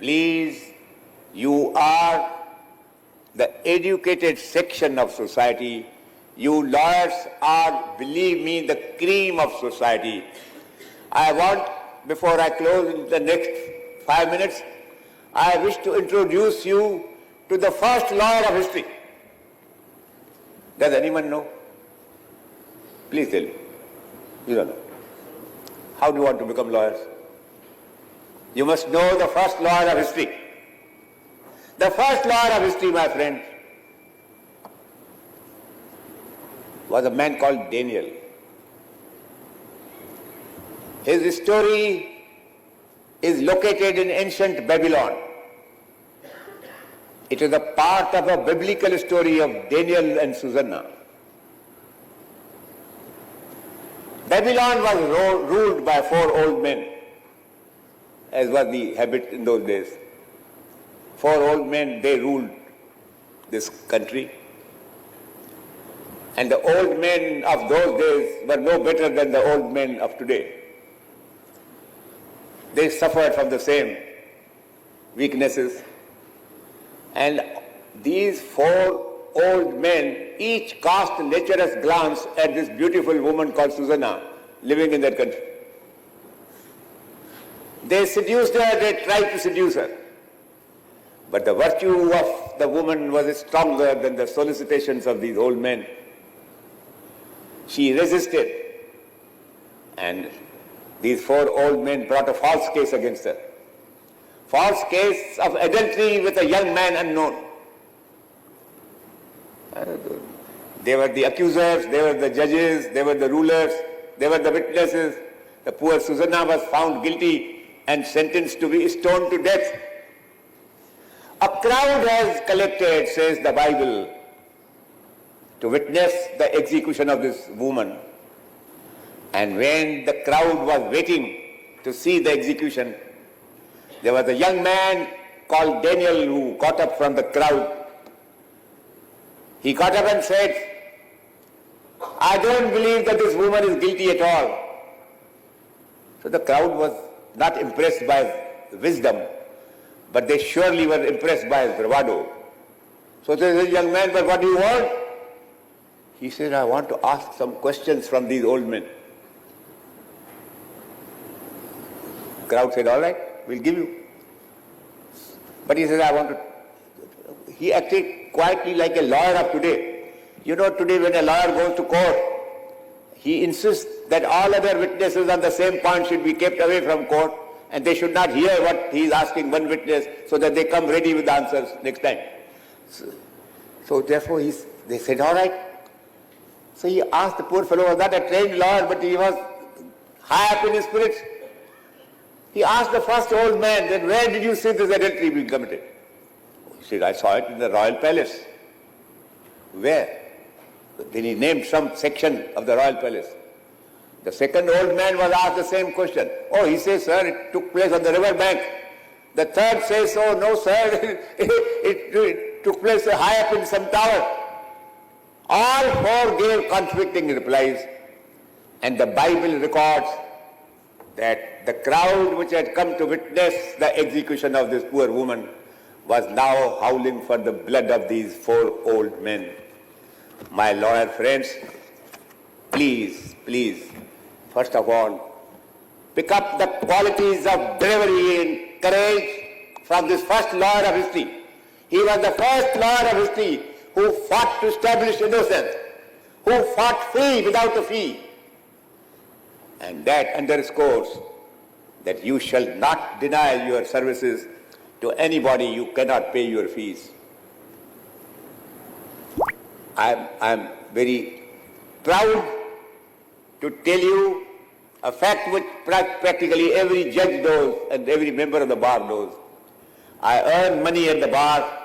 Please, you are the educated section of society. You lawyers are, believe me, the cream of society. I want, before I close in the next 5 minutes, I wish to introduce you to the first lawyer of history. Does anyone know? Please tell me. You don't know. How do you want to become lawyers? You must know the first lawyer of history. The first lawyer of history, my friend, was a man called Daniel. His story is located in ancient Babylon. It is a part of a biblical story of Daniel and Susanna. Babylon was ruled by 4 old men, as was the habit in those days. 4 old men, they ruled this country. And the old men of those days were no better than the old men of today. They suffered from the same weaknesses. And these 4 old men each cast a lecherous glance at this beautiful woman called Susanna living in that country. They seduced her, they tried to seduce her. But the virtue of the woman was stronger than the solicitations of these old men. She resisted, and these 4 old men brought a false case against her. False case of adultery with a young man unknown. They were the accusers, they were the judges, they were the rulers, they were the witnesses. The poor Susanna was found guilty and sentenced to be stoned to death. A crowd has collected, says the Bible, to witness the execution of this woman. And when the crowd was waiting to see the execution, there was a young man called Daniel who got up from the crowd. He got up and said, I don't believe that this woman is guilty at all. So the crowd was not impressed by his wisdom, but they surely were impressed by his bravado. So there is a young man, but what do you want? He said, I want to ask some questions from these old men. The crowd said, all right, we'll give you. But he said, I want to. He acted quietly like a lawyer of today. You know, today when a lawyer goes to court, he insists that all other witnesses on the same point should be kept away from court, and they should not hear what he is asking one witness, so that they come ready with the answers next time. So therefore they said, all right. So he asked the poor fellow, was not a trained lawyer, but he was high up in his spirits. He asked the first old man, then where did you see this adultery being committed? He said, I saw it in the royal palace. Where? Then he named some section of the royal palace. The second old man was asked the same question. Oh, he says, sir, it took place on the river bank. The third says, oh, no, sir, it took place high up in some tower. All 4 gave conflicting replies, and the Bible records that the crowd which had come to witness the execution of this poor woman was now howling for the blood of these 4 old men. My lawyer friends, please, first of all, pick up the qualities of bravery and courage from this first lawyer of history. He was the first lawyer of history who fought to establish innocence, who fought free without a fee. And that underscores that you shall not deny your services to anybody you cannot pay your fees. I'm very proud to tell you a fact which practically every judge knows and every member of the bar knows. I earn money at the bar,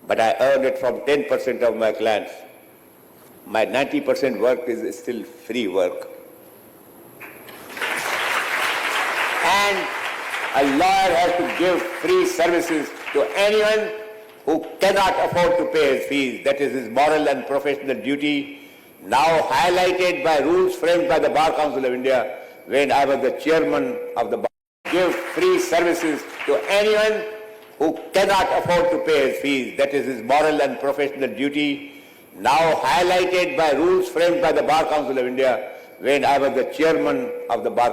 but I earn it from 10% of my clients. My 90% work is still free work. And a lawyer has to give free services to anyone who cannot afford to pay his fees. That is his moral and professional duty, now highlighted by rules framed by the Bar Council of India when I was the chairman of the bar. Give free services to anyone who cannot afford to pay his fees. That is his moral and professional duty, now highlighted by rules framed by the Bar Council of India when I was the chairman of the Bar